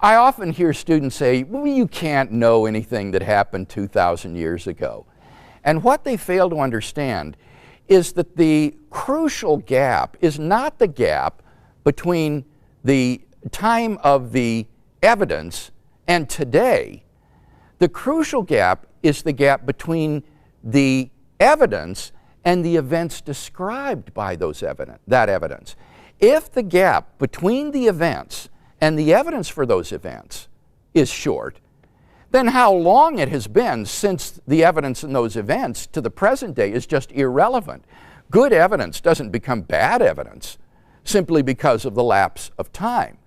I often hear students say, well, you can't know anything that happened 2,000 years ago. And what they fail to understand is that the crucial gap is not the gap between the time of the evidence and today. The crucial gap is the gap between the evidence and the events described by that evidence. If the gap between the events and the evidence for those events is short, then how long it has been since the evidence in those events to the present day is just irrelevant. Good evidence doesn't become bad evidence simply because of the lapse of time.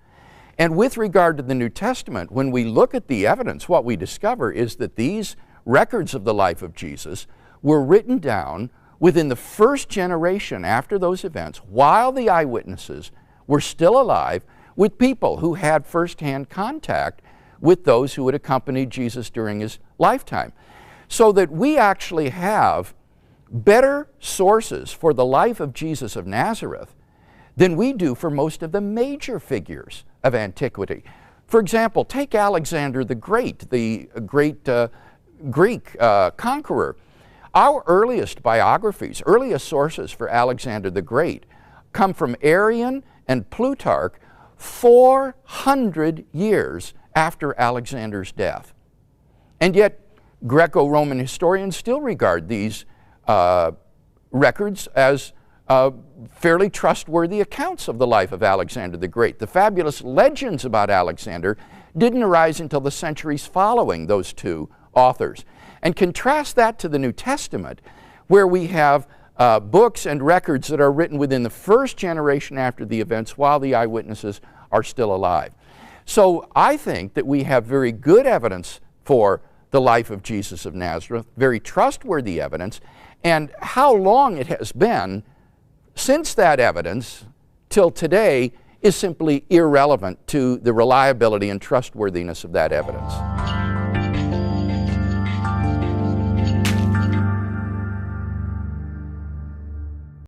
And with regard to the New Testament, when we look at the evidence, what we discover is that these records of the life of Jesus were written down within the first generation after those events, while the eyewitnesses were still alive, with people who had firsthand contact with those who had accompanied Jesus during his lifetime. So that we actually have better sources for the life of Jesus of Nazareth than we do for most of the major figures of antiquity. For example, take Alexander the Great, the great Greek conqueror. Our earliest biographies, earliest sources for Alexander the Great, come from Arrian and Plutarch 400 years after Alexander's death. And yet, Greco-Roman historians still regard these records as fairly trustworthy accounts of the life of Alexander the Great. The fabulous legends about Alexander didn't arise until the centuries following those two authors. And contrast that to the New Testament, where we have books and records that are written within the first generation after the events while the eyewitnesses are still alive. So I think that we have very good evidence for the life of Jesus of Nazareth, very trustworthy evidence, and how long it has been since that evidence till today is simply irrelevant to the reliability and trustworthiness of that evidence.